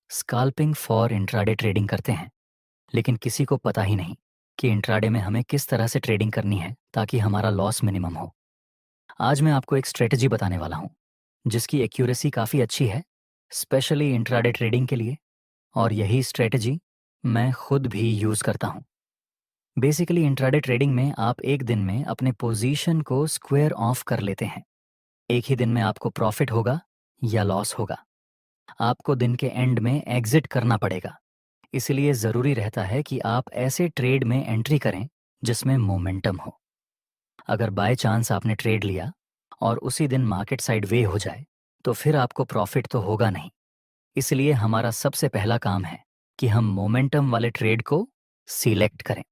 Scalping for intraday trading करते हैं, लेकिन किसी को पता ही नहीं कि इंट्राडे में हमें किस तरह से ट्रेडिंग करनी है ताकि हमारा लॉस मिनिमम हो। आज मैं आपको एक स्ट्रेटजी बताने वाला हूँ जिसकी एक्यूरेसी काफ़ी अच्छी है, स्पेशली इंट्राडे ट्रेडिंग के लिए। और यही स्ट्रेटजी मैं खुद भी यूज़ करता हूँ। बेसिकली इंट्राडे ट्रेडिंग में आप एक दिन में अपने पोजीशन को स्क्वायर ऑफ कर लेते हैं। एक ही दिन में आपको प्रॉफिट होगा या लॉस होगा, आपको दिन के एंड में एग्जिट करना पड़ेगा। इसलिए ज़रूरी रहता है कि आप ऐसे ट्रेड में एंट्री करें जिसमें मोमेंटम हो। अगर बाय चांस आपने ट्रेड लिया और उसी दिन मार्केट साइड वे हो जाए तो फिर आपको प्रॉफिट तो होगा नहीं। इसलिए हमारा सबसे पहला काम है कि हम मोमेंटम वाले ट्रेड को सिलेक्ट करें।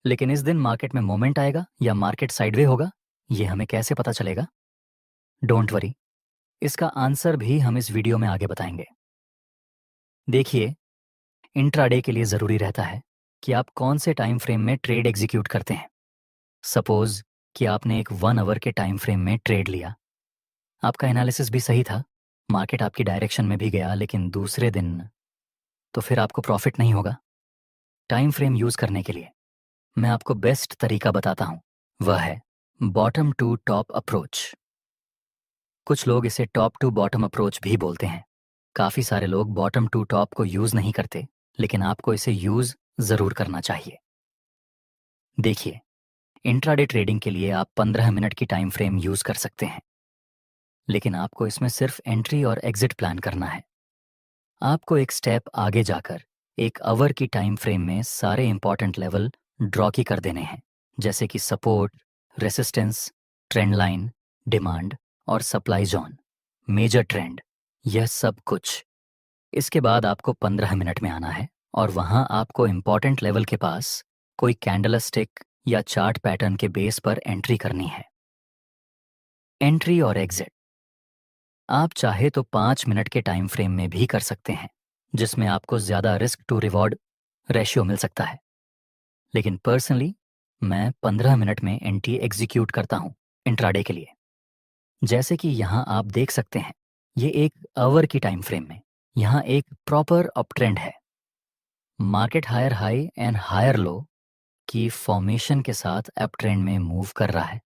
लेकिन इस दिन मार्केट में मोमेंट आएगा या मार्केट साइडवे होगा, ये हमें कैसे पता चलेगा? डोंट वरी, इसका आंसर भी हम इस वीडियो में आगे बताएंगे। देखिए, इंट्राडे के लिए ज़रूरी रहता है कि आप कौन से टाइम फ्रेम में ट्रेड एग्जीक्यूट करते हैं। सपोज कि आपने एक 1 आवर के टाइम फ्रेम में ट्रेड लिया, आपका एनालिसिस भी सही था, मार्केट आपकी डायरेक्शन में भी गया, लेकिन दूसरे दिन तो फिर आपको प्रॉफिट नहीं होगा। टाइम फ्रेम यूज़ करने के लिए मैं आपको बेस्ट तरीका बताता हूँ, वह है बॉटम टू टॉप अप्रोच। कुछ लोग इसे टॉप टू बॉटम अप्रोच भी बोलते हैं। काफ़ी सारे लोग बॉटम टू टॉप को यूज़ नहीं करते, लेकिन आपको इसे यूज़ ज़रूर करना चाहिए। देखिए, इंट्राडे ट्रेडिंग के लिए आप 15 मिनट की टाइम फ्रेम यूज़ कर सकते हैं, लेकिन आपको इसमें सिर्फ एंट्री और एग्जिट प्लान करना है। आपको एक स्टेप आगे जाकर 1 आवर की टाइम फ्रेम में सारे इंपॉर्टेंट लेवल ड्रॉ की कर देने हैं, जैसे कि support, resistance, trend line, demand और सप्लाई जोन, मेजर ट्रेंड, यह सब कुछ। इसके बाद आपको 15 मिनट में आना है और वहां आपको इंपॉर्टेंट लेवल के पास कोई कैंडलस्टिक या चार्ट पैटर्न के बेस पर एंट्री करनी है। एंट्री और एग्जिट आप चाहे तो 5 मिनट के टाइम फ्रेम में भी कर सकते हैं, जिसमें आपको ज़्यादा रिस्क टू रिवॉर्ड रेशियो मिल सकता है। लेकिन पर्सनली मैं 15 मिनट में एंट्री एग्जीक्यूट करता हूँ इंट्राडे के लिए। जैसे कि यहाँ आप देख सकते हैं, ये 1 आवर की टाइम फ्रेम में यहाँ एक प्रॉपर अप ट्रेंड है। Market higher high and higher low की फॉर्मेशन के साथ अप ट्रेंड में मूव कर रहा है।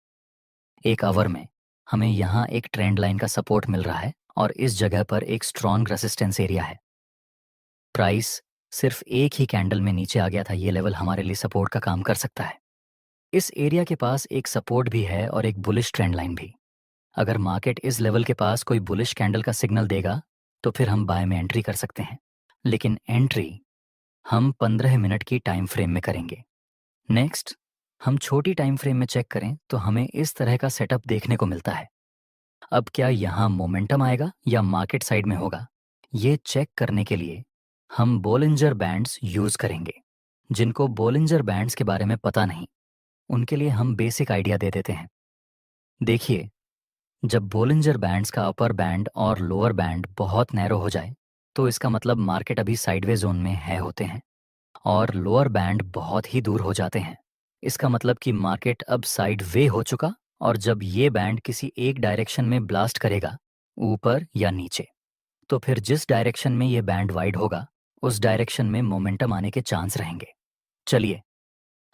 1 आवर में हमें यहाँ एक ट्रेंड लाइन का सपोर्ट मिल रहा है और इस जगह पर एक स्ट्रॉन्ग रेसिस्टेंस एरिया है। प्राइस सिर्फ एक ही कैंडल में नीचे आ गया था, ये लेवल हमारे लिए सपोर्ट का काम कर सकता है। इस एरिया के पास एक सपोर्ट भी है और एक बुलिश ट्रेंड लाइन भी। अगर मार्केट इस लेवल के पास कोई बुलिश कैंडल का सिग्नल देगा तो फिर हम बाय में एंट्री कर सकते हैं, लेकिन एंट्री हम 15 मिनट की टाइम फ्रेम में करेंगे। नेक्स्ट, हम छोटी टाइम फ्रेम में चेक करें तो हमें इस तरह का सेटअप देखने को मिलता है। अब क्या यहाँ मोमेंटम आएगा या मार्केट साइड में होगा, ये चेक करने के लिए हम बोलिंजर बैंड्स यूज करेंगे। जिनको बोलिंजर बैंड्स के बारे में पता नहीं, उनके लिए हम बेसिक आइडिया दे देते हैं। देखिए, जब बोलिंजर बैंड्स का अपर बैंड और लोअर बैंड बहुत नैरो हो जाए तो इसका मतलब मार्केट अभी साइडवे जोन में है होते हैं, और लोअर बैंड बहुत ही दूर हो जाते हैं, इसका मतलब कि मार्केट अब साइड वे हो चुका। और जब ये बैंड किसी एक डायरेक्शन में ब्लास्ट करेगा, ऊपर या नीचे, तो फिर जिस डायरेक्शन में ये बैंड वाइड होगा उस डायरेक्शन में मोमेंटम आने के चांस रहेंगे। चलिए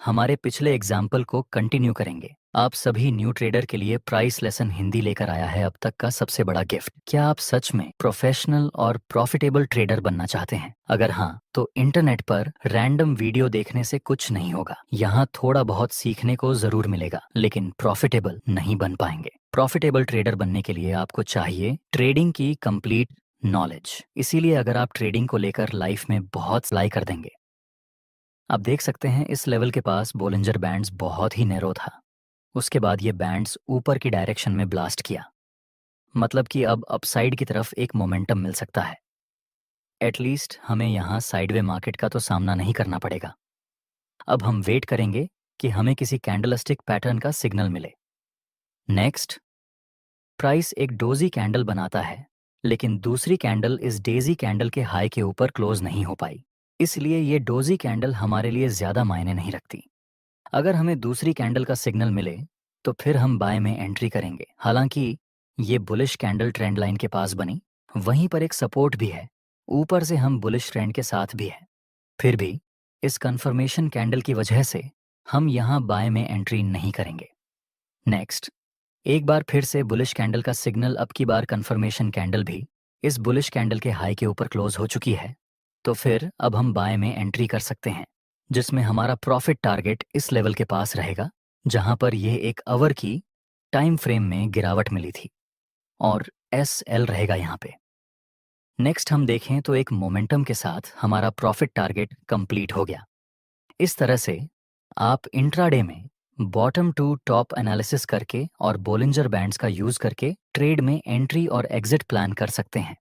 हमारे पिछले एग्जाम्पल को कंटिन्यू करेंगे। आप सभी न्यू ट्रेडर के लिए प्राइस लेसन हिंदी लेकर आया है अब तक का सबसे बड़ा गिफ्ट। क्या आप सच में प्रोफेशनल और प्रॉफिटेबल ट्रेडर बनना चाहते हैं? अगर हाँ, तो इंटरनेट पर रैंडम वीडियो देखने से कुछ नहीं होगा। यहाँ थोड़ा बहुत सीखने को जरूर मिलेगा, लेकिन प्रॉफिटेबल नहीं बन पाएंगे। प्रॉफिटेबल ट्रेडर बनने के लिए आपको चाहिए ट्रेडिंग की कंप्लीट नॉलेज। इसीलिए अगर आप ट्रेडिंग को लेकर लाइफ में बहुत अप्लाई कर देंगे। आप देख सकते हैं इस लेवल के पास बोलिंजर बैंड्स बहुत ही नैरो था। उसके बाद ये बैंड्स ऊपर की डायरेक्शन में ब्लास्ट किया, मतलब कि अब अपसाइड की तरफ एक मोमेंटम मिल सकता है। एटलीस्ट हमें यहाँ साइडवे मार्केट का तो सामना नहीं करना पड़ेगा। अब हम वेट करेंगे कि हमें किसी कैंडलस्टिक पैटर्न का सिग्नल मिले। नेक्स्ट, प्राइस एक डोजी कैंडल बनाता है, लेकिन दूसरी कैंडल इस डेजी कैंडल के हाई के ऊपर क्लोज नहीं हो पाई। इसलिए ये डोजी कैंडल हमारे लिए ज्यादा मायने नहीं रखती। अगर हमें दूसरी कैंडल का सिग्नल मिले तो फिर हम बाय में एंट्री करेंगे। हालांकि ये बुलिश कैंडल ट्रेंड लाइन के पास बनी, वहीं पर एक सपोर्ट भी है ऊपर से हम बुलिश ट्रेंड के साथ भी हैं। फिर भी इस कंफर्मेशन कैंडल की वजह से हम यहाँ बाय में एंट्री नहीं करेंगे। नेक्स्ट, एक बार फिर से बुलिश कैंडल का सिग्नल, अब की बार कंफर्मेशन कैंडल भी इस बुलिश कैंडल के हाई के ऊपर क्लोज हो चुकी है। तो फिर अब हम बाय में एंट्री कर सकते हैं, जिसमें हमारा प्रॉफिट टारगेट इस लेवल के पास रहेगा जहां पर यह एक आवर की टाइम फ्रेम में गिरावट मिली थी, और SL रहेगा यहाँ पे। नेक्स्ट हम देखें तो एक मोमेंटम के साथ हमारा प्रॉफिट टारगेट कंप्लीट हो गया। इस तरह से आप इंट्राडे में बॉटम टू टॉप एनालिसिस करके और बोलिंजर बैंड्स का यूज करके ट्रेड में एंट्री और एग्जिट प्लान कर सकते हैं।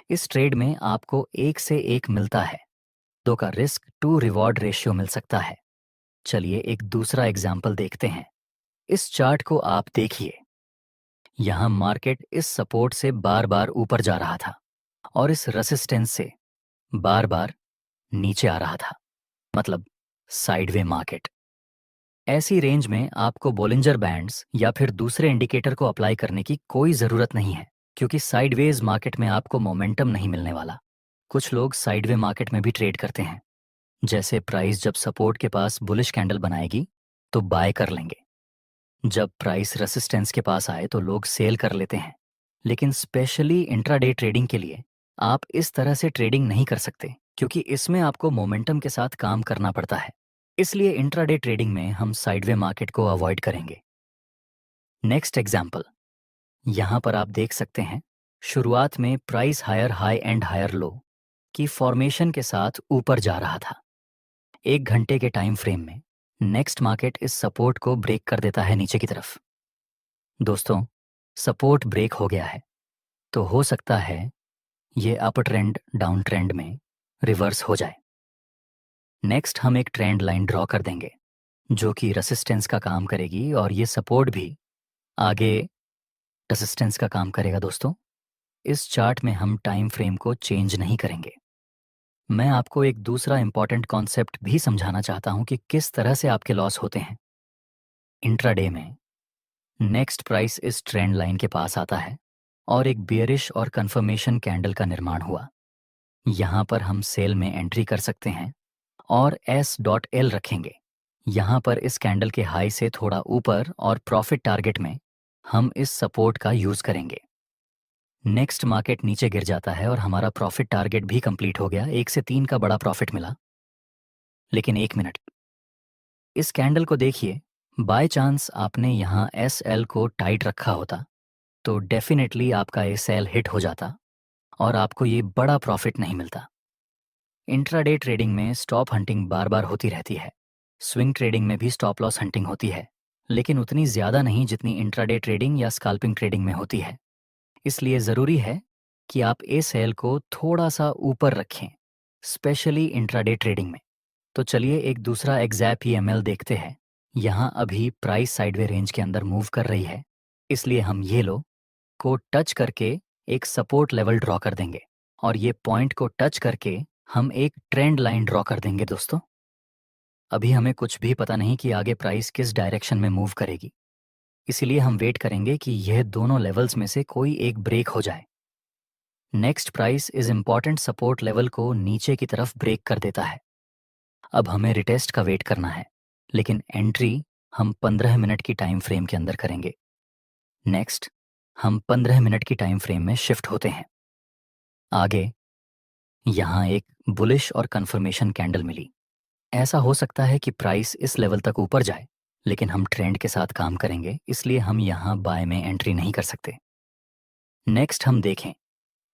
इस ट्रेड में आपको 1 से 1 मिलता है, 2 का रिस्क टू रिवॉर्ड रेशियो मिल सकता है। चलिए एक दूसरा एग्जाम्पल देखते हैं। इस चार्ट को आप देखिए। यहां मार्केट इस सपोर्ट से बार बार ऊपर जा रहा था और इस रेसिस्टेंस से बार बार नीचे आ रहा था, मतलब साइडवे मार्केट। ऐसी रेंज में आपको बोलिंजर बैंड्स या फिर दूसरे इंडिकेटर को अप्लाई करने की कोई ज़रूरत नहीं है, क्योंकि साइडवेज मार्केट में आपको मोमेंटम नहीं मिलने वाला। कुछ लोग साइडवे मार्केट में भी ट्रेड करते हैं, जैसे प्राइस जब सपोर्ट के पास बुलिश कैंडल बनाएगी तो बाय कर लेंगे, जब प्राइस रेसिस्टेंस के पास आए तो लोग सेल कर लेते हैं। लेकिन स्पेशली इंट्राडे ट्रेडिंग के लिए आप इस तरह से ट्रेडिंग नहीं कर सकते, क्योंकि इसमें आपको मोमेंटम के साथ काम करना पड़ता है। इसलिए इंट्राडे ट्रेडिंग में हम साइडवे मार्केट को अवॉइड करेंगे। नेक्स्ट एग्जाम्पल, यहां पर आप देख सकते हैं शुरुआत में price higher high and higher low की फॉर्मेशन के साथ ऊपर जा रहा था। 1 घंटे के टाइम फ्रेम में नेक्स्ट मार्केट इस सपोर्ट को ब्रेक कर देता है नीचे की तरफ। दोस्तों, सपोर्ट ब्रेक हो गया है, तो हो सकता है ये अप ट्रेंड डाउन ट्रेंड में रिवर्स हो जाए। नेक्स्ट हम एक ट्रेंड लाइन ड्रॉ कर देंगे जो कि रेसिस्टेंस का काम करेगी, और ये सपोर्ट भी आगे रेसिस्टेंस का काम करेगा। दोस्तों, इस चार्ट में हम टाइम फ्रेम को चेंज नहीं करेंगे। मैं आपको एक दूसरा इंपॉर्टेंट कॉन्सेप्ट भी समझाना चाहता हूं कि किस तरह से आपके लॉस होते हैं। इंट्राडे में नेक्स्ट प्राइस इस ट्रेंड लाइन के पास आता है और एक बियरिश और कंफर्मेशन कैंडल का निर्माण हुआ। यहां पर हम सेल में एंट्री कर सकते हैं और S.L रखेंगे। यहां पर इस कैंडल के हाई से थोड़ा ऊपर और प्रॉफिट टारगेट में हम इस सपोर्ट का यूज करेंगे। नेक्स्ट मार्केट नीचे गिर जाता है और हमारा प्रॉफिट टारगेट भी कंप्लीट हो गया। 1 से 3 का बड़ा प्रॉफिट मिला। लेकिन 1 मिनट, इस कैंडल को देखिए। बाय चांस आपने यहाँ SL को टाइट रखा होता तो डेफिनेटली आपका SL हिट हो जाता और आपको ये बड़ा प्रॉफिट नहीं मिलता। इंट्राडे ट्रेडिंग में स्टॉप हंटिंग बार बार होती रहती है। स्विंग ट्रेडिंग में भी स्टॉप लॉस हंटिंग होती है, लेकिन उतनी ज़्यादा नहीं जितनी इंट्राडे ट्रेडिंग या स्काल्पिंग ट्रेडिंग में होती है। इसलिए ज़रूरी है कि आप SL को थोड़ा सा ऊपर रखें, स्पेशली इंट्राडे ट्रेडिंग में। तो चलिए एक दूसरा एग्जैप EML देखते हैं। यहाँ अभी प्राइस साइडवे रेंज के अंदर मूव कर रही है, इसलिए हम ये लो को टच करके एक सपोर्ट लेवल ड्रॉ कर देंगे और ये पॉइंट को टच करके हम एक ट्रेंड लाइन ड्रॉ कर देंगे। दोस्तों, अभी हमें कुछ भी पता नहीं कि आगे प्राइस किस डायरेक्शन में मूव करेगी, इसीलिए हम वेट करेंगे कि यह दोनों लेवल्स में से कोई एक ब्रेक हो जाए। नेक्स्ट प्राइस इस इंपॉर्टेंट सपोर्ट लेवल को नीचे की तरफ ब्रेक कर देता है। अब हमें रिटेस्ट का वेट करना है, लेकिन एंट्री हम 15 मिनट की टाइम फ्रेम के अंदर करेंगे। नेक्स्ट हम 15 मिनट की टाइम फ्रेम में शिफ्ट होते हैं। आगे यहाँ एक बुलिश और कंफर्मेशन कैंडल मिली। ऐसा हो सकता है कि प्राइस इस लेवल तक ऊपर जाए, लेकिन हम ट्रेंड के साथ काम करेंगे, इसलिए हम यहाँ बाय में एंट्री नहीं कर सकते। नेक्स्ट हम देखें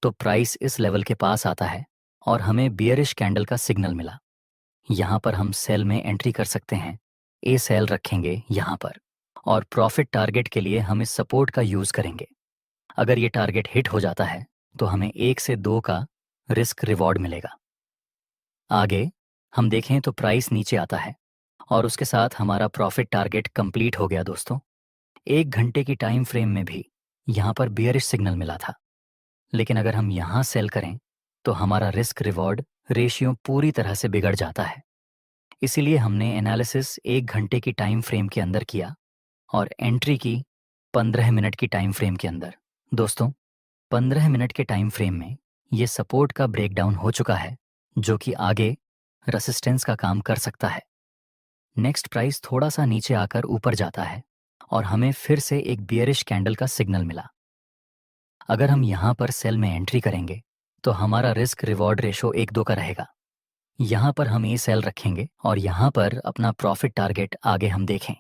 तो प्राइस इस लेवल के पास आता है और हमें बियरिश कैंडल का सिग्नल मिला। यहाँ पर हम सेल में एंट्री कर सकते हैं। सेल रखेंगे यहाँ पर, और प्रॉफिट टारगेट के लिए हम इस सपोर्ट का यूज करेंगे। अगर ये टारगेट हिट हो जाता है तो हमें 1 से 2 का रिस्क रिवॉर्ड मिलेगा। आगे हम देखें तो प्राइस नीचे आता है और उसके साथ हमारा प्रॉफिट टारगेट कंप्लीट हो गया। दोस्तों, 1 घंटे की टाइम फ्रेम में भी यहाँ पर बियरिश सिग्नल मिला था, लेकिन अगर हम यहाँ सेल करें तो हमारा रिस्क रिवॉर्ड रेशियो पूरी तरह से बिगड़ जाता है। इसीलिए हमने एनालिसिस 1 घंटे की टाइम फ्रेम के अंदर किया और एंट्री की 15 मिनट की टाइम फ्रेम के अंदर। दोस्तों, 15 मिनट के टाइम फ्रेम में ये सपोर्ट का ब्रेकडाउन हो चुका है, जो कि आगे रेसिस्टेंस का काम कर सकता है। नेक्स्ट प्राइस थोड़ा सा नीचे आकर ऊपर जाता है और हमें फिर से एक बियरिश कैंडल का सिग्नल मिला। अगर हम यहाँ पर सेल में एंट्री करेंगे तो हमारा रिस्क रिवॉर्ड रेशो 1:2 का रहेगा। यहाँ पर हम ये सेल रखेंगे और यहाँ पर अपना प्रॉफिट टारगेट आगे हम देखें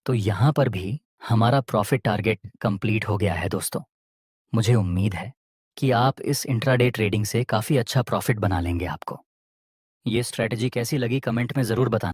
तो यहाँ पर भी हमारा प्रॉफिट टारगेट कंप्लीट हो गया है दोस्तों। मुझे उम्मीद है कि आप इस इंट्राडे ट्रेडिंग से काफ़ी अच्छा प्रॉफिट बना लेंगे। आपको ये स्ट्रेटजी कैसी लगी कमेंट में ज़रूर बताना।